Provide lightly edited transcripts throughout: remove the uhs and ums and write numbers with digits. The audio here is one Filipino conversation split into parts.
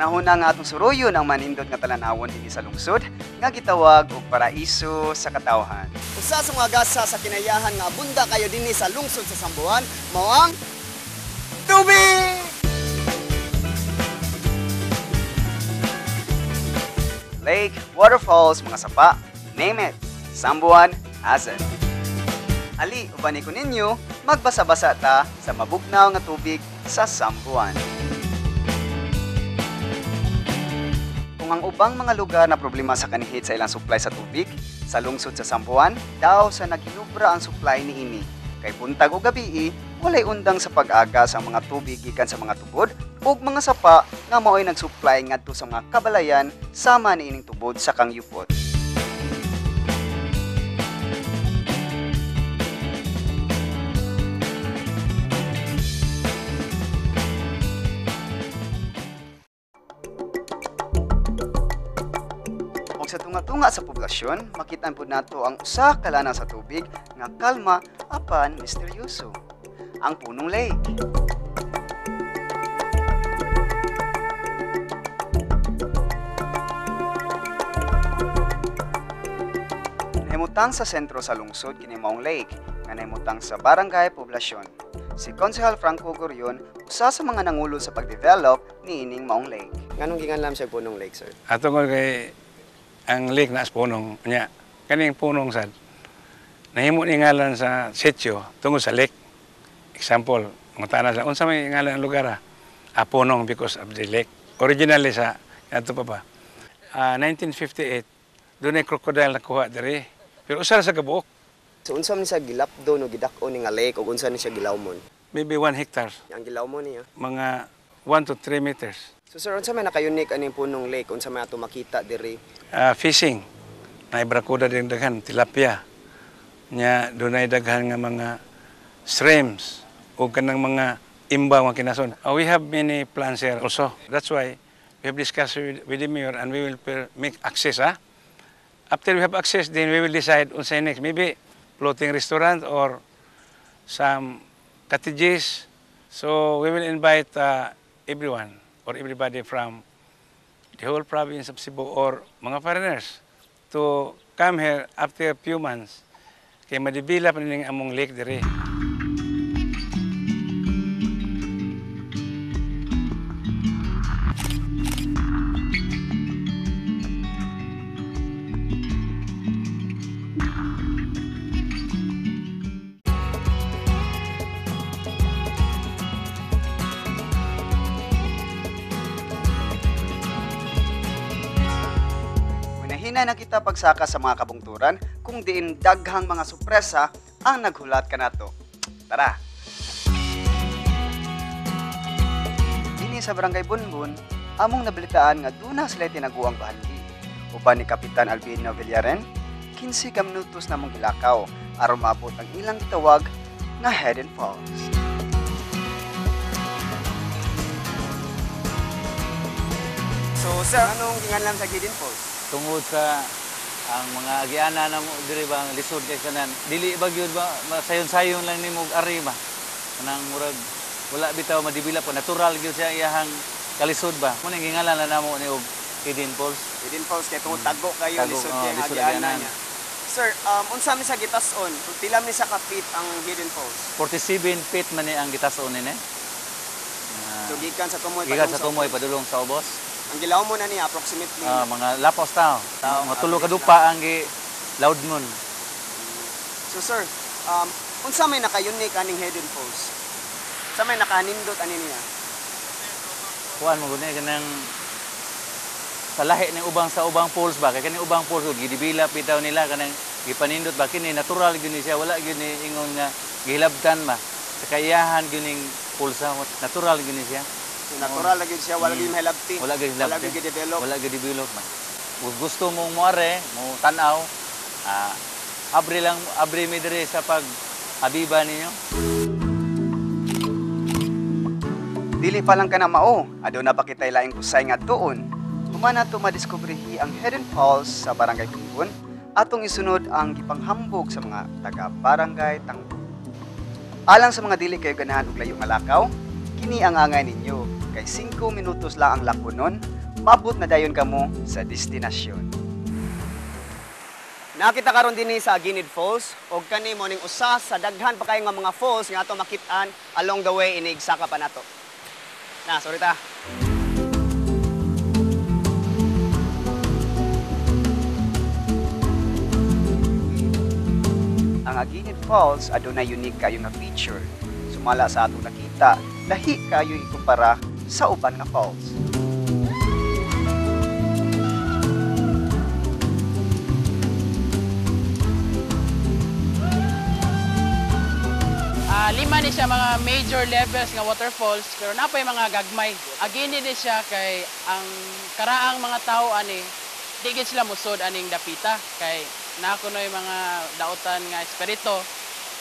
Panahon na nga atong suruyon ang manindot nga talanawon dinhi sa lungsod nga gitawag og paraiso sa katawhan. Usa sa mga gasa sa kinayahan nga abunda kayo dinhi sa lungsod sa Sambuan mao ang tubig. Lake, waterfalls, mga sapa, name it, Sambuan has it. Ali, ubani ko ninyo, magbasa-basa ta sa mabugnaw nga tubig sa Sambuan. Kung ang ubang mga lugar na problema sa kanihit sa ilang supply sa tubig, sa lungsod sa Sambuan, daw sa naghinubra ang supply niini. Kay buntag o gabi, walay undang sa pag-aga sa mga tubig gikan sa mga tubod ug mga sapa nga mao'y nagsupply ngadto sa mga kabalayan sama niining tubod sa kangyupot. Sa tunga-tunga sa poblasyon, makitaan po nato ang usa ka lana sa tubig nga kalma apan misteryoso, ang Punong Lake. Nahimutang sa sentro sa lungsod kini maong lake nga nahimutang sa barangay poblasyon. Si Konsehal Franco Gurion usa sa mga nangulo sa pagdevelop niining maong lake. Nganong ginganlam sa Punong Lake, sir? Ato ko kay ang lake na punong nya kaning punong sad nahimo ni ngalan sa sitio tungod sa lake. Example, mutana sa unsa may ngalan ang lugar punong because of the lake. Originally sa ato pa 1958 doon ay crocodile nakuha diri pero usa sa kabuok. So unsa man sa gilapdo no gidak-on ni nga lake ug unsa ni siya gilawmon? Maybe 1 hectare. Ang gilawmon niya Mga 1 to 3 meters. So sir, unsa may naka-unique aning Punong Lake? Unsa may ato makita diri? Fishing. May brakuda din daghan, tilapia. Nya dunay daghan nga mga shrimps o kanang mga imbaw nga kinason. We have many plans here also. That's why we have discussed with the mayor and we will make access. After we have access, then we will decide on say next. Maybe floating restaurant or some cottages. So we will invite everyone or everybody from the whole province of Cebu or mga foreigners to come here after a few months kay madibila pa ning among lake diri. Hina na kita pagsaka sa mga kabungturan kung diin daghang mga sorpresa ang naghulat kanato. Tara! Dini sa Barangay Bunbun, among nabalitaan nga duna sila tinaguang bahandi. Uban ni Kapitan Albino Villaren, 15 ka minutos namong gilakaw aron maabot ang ilang gitawag na Hidden Falls. So sir, anong ginganlam sa Hidden Falls? Tungod sa ang mga agiana na mo diri ba ang lisod kay kanan dili ba gyud ba sayon-sayon lang nimo ari ba kanang murag wala bitaw madibila po natural gyud siya iyahang kalisod ba mo ning gingalan na namo ni og Hidden Falls. Hidden Falls kay tungod tago kayo lisod kay ang agiana niya. Sir, unsa mi sa gitas-on? Pila mi sa kapit ang Hidden Falls? 47 feet man ni ang gitason ni. So gikan sa tumoy padulong sa ubos. Ang gilaw mo na niya approximately mga lapos tao. Mga tulo ka dupa ang loud moon. So sir, unsa may naka-unique aning Hidden Falls? Sa may naka-nindot ani niya? Kuan mo guni kanang sa lahi ng ubang sa ubang falls ba kay kani ubang falls gidibila bitaw nila kanang gipanindot ba kini natural gyud ni siya wala gyud ni ingon nga gihilabtan ma. Sa kayahan gyud ning falls natural gyud ni siya. Natural lagi siya, wala gyud mahilabti. Wala gyud develop. Wala gyud develop man. Kung gusto mong muare, mo tan-aw, abri mi diri sa pag abiba ninyo. Dili pa lang ka na mao, adto na pa kitay laing kusay nga tuon. Humana to madiskubrihi ang Hidden Falls sa Barangay Bunbun, atong isunod ang gipanghambog sa mga taga-barangay Tangbo. Alang sa mga dili kayo ganahan og layo nga lakaw, kini ang angay ninyo. Kay 5 minutos lang ang lakonon, mabot na dayon kamo sa destinasyon. Nakita karon dinhi sa Aguinid Falls og kani mo ning usa sa daghan pa kayo nga mga falls nga ato makit-an along the way inig saka pa nato. Na, sorry ta. Ang Aguinid Falls adunay unique kayo nga feature. Sumala sa atong nakita, lahi kayo ikumpara sa uban nga falls. Lima ni siya mga major levels nga waterfalls pero napay mga gagmay. Aginid ni siya kay ang karaang mga tao ani di gid sila musod aning dapita kay nakunoy mga daotan nga espiritu.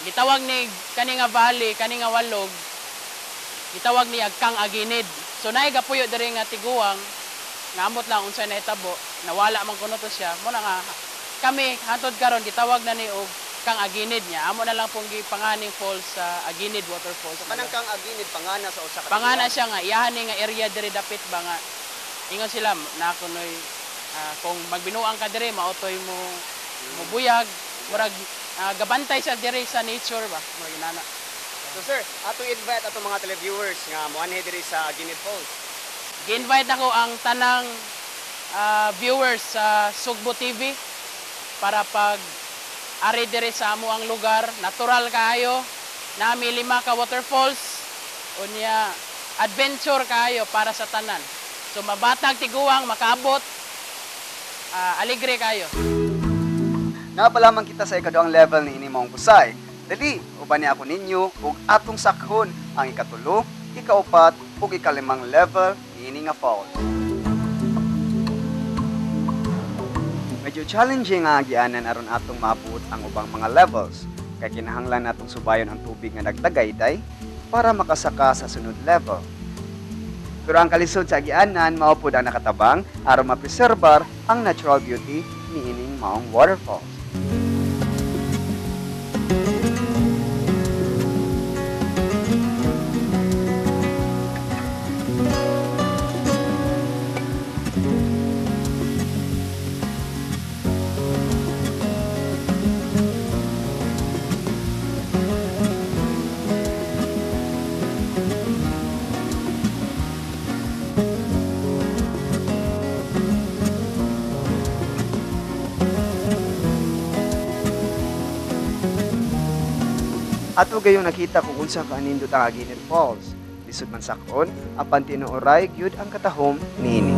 Gitawag ni kani nga valley, kani nga walog. Gitawag ni Agkang Aginid. So naay gapuyo diri nga tiguang nga amot lang unsay nahitabo, nawala man kuno to siya. Mo na nga kami hantod karon gitawag na ni og Kang Aginid niya. Amo na lang pong gipanganing falls sa Aginid Waterfalls. So kanang Kang Aginid pangana sa usa ka pangana siya nga iyahan ni nga area diri dapit ba nga ingon sila na kunoy kung magbinuang ka diri maotoy mo mubuyag murag gabantay sa diri sa nature ba murag inana. So sir, ato invite ato mga televiewers nga moanhi diri sa Aguinid Falls. Gi-invite ako ang tanang viewers sa Sugbo TV para pag ari diri sa amo ang lugar, natural kaayo, nami 5 ka waterfalls, unya adventure kaayo para sa tanan. So mabatag tiguang makaabot, aligre kayo. Napalamang kita sa ikaduang level ni ini mong kusay. Dali, uban niya ako ninyo ug atong sakhon ang ikatulo, ikaupat ug ikalimang level ni ini nga falls. Medyo challenging nga agianan aron atong maabot ang ubang mga levels. Kay kinahanglan natong subayon ang tubig nga nagtagayday para makasaka sa sunod level. Pero ang kalisod sa agianan mao pud ang nakatabang aron mapreserbar ang natural beauty ni ining maong waterfalls. Ato gayong nakita kung unsa kaanindot ang Aguinid Falls. Lisod man sakon, apan tinuoray gyud ang katahom niini.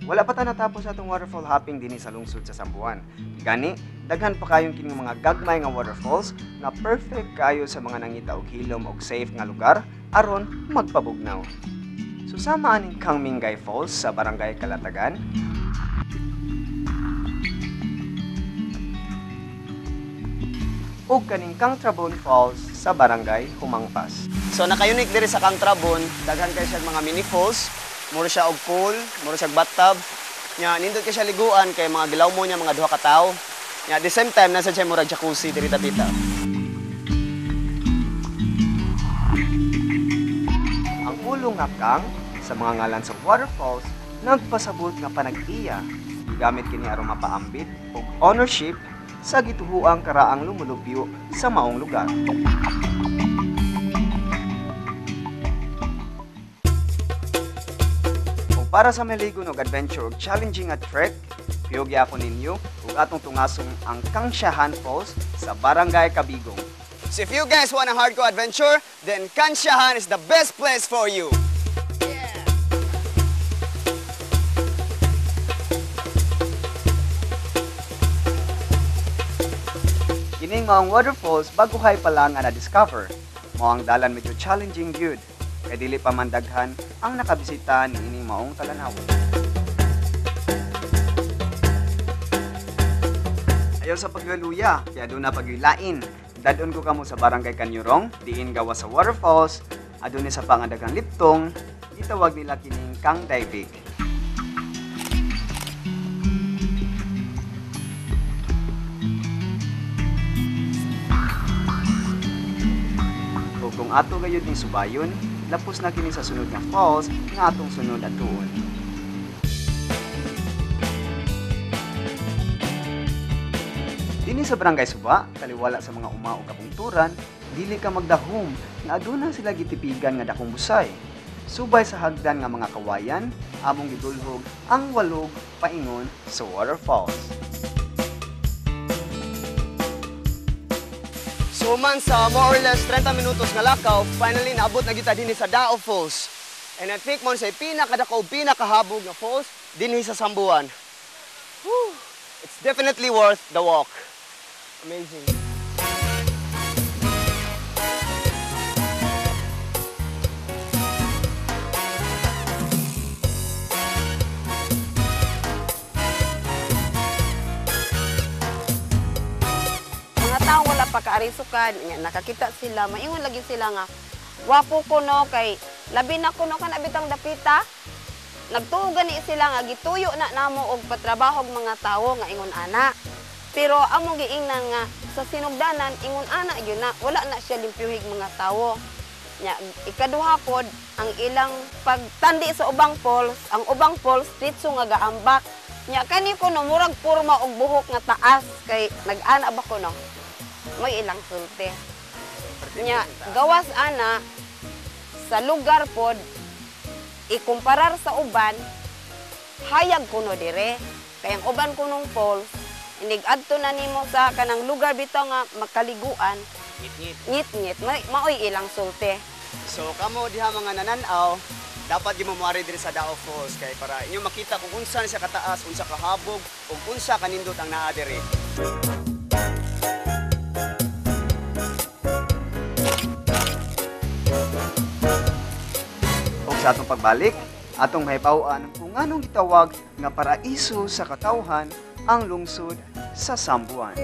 Wala pa ta natapos atong waterfall hopping dinhi sa lungsod sa Sambuan. Gani, daghan pa kayong kining mga gagmay nga waterfalls na perfect kayo sa mga nangita og hilom og safe nga lugar aron magpabugnaw. Susama aning Kang Mingay Falls sa Barangay Kalatagan. Ug kaning Kang Trabon Falls sa Barangay Humangpas. So naka-unique diri sa Kang Trabon, daghan kay siya mga mini falls, mura siya og pool, mura siya bathtub. Nya nindot kay siya liguan kay mga gilaw mo niya mga duha ka tawo. Nya at the same time nasa siya mura jacuzzi diri tapita. Ang pulong nga Kang sa mga ngalan sa waterfalls nagpasabot nga panag-iya. Gamit kini aron mapaambit og ownership sa gituhuang karaang lumulupyo sa maong lugar. Kung para sa maligon og adventure og challenging at trek, piyogya ako ninyo ug atong tungasong ang Kansyahan Falls sa Barangay Kabigong. So if you guys want a hardcore adventure, then Kansyahan is the best place for you. Kining maong waterfalls baguhay pa lang nga na-discover. Mao ang dalan medyo challenging gyud. Kay dili pa man daghan ang nakabisita ni ining maong talanawon. Ayaw sa paglaluya, kaya doon na pagyulain. Dadon ko kamo sa Barangay Kanyurong, diin gawa sa waterfalls, adun sa pangadagang liptong, gitawag nila kining Kang Daibig. Kung ato gayud ning subayon, lapos na kini sa sunod nga falls nga atong sunod atuon. Dini sa Barangay Suba, taliwala sa mga umao kapungturan, dili ka magdahom nga aduna sila gitipigan nga dakong busay. Subay sa hagdan nga mga kawayan, among gidulhog ang walog paingon sa waterfalls. So man sa more or less 30 minutos nga lakaw, finally naabot na kita dinhi sa Dao Falls. And I think mo sa pinakadako pinakahabog nga falls dinhi sa Sambuan. Whew. It's definitely worth the walk. Amazing. Mga tao wala pa kaarisukan, nakakita sila, maingon lagi sila nga, wapo ko no, kay labi na ko no kan abitang dapita. Nagtuogan ni sila nga gituyo na namo og patrabaho og mga tawo nga ingon ana. Pero among giingnan nga sa sinugdanan ingon ana gyud na wala na siya limpyuhig mga tawo. Nya ikaduha pod ang ilang pagtandi sa ubang falls, ang ubang falls ditso nga gaambak. Nya kani ko no murag porma og buhok nga taas kay nag-ana ba ko no. May ilang sulti. Nya gawas ana sa lugar pod ikumparar sa uban hayag kuno dire kay ang uban kunong falls inig adto na nimo sa kanang lugar bitaw nga makaliguan ngit-ngit maoy ilang sulti. So kamo diha mga nananaw, dapat di mo moari diri sa Dao Falls kay para inyo makita kung unsa siya kataas, unsa kahabog, ug unsa kanindot ang naa diri. Sa atong pagbalik, atong mahibaw-an kung anong gitawag nga paraiso sa katawhan ang lungsod sa Sambuan.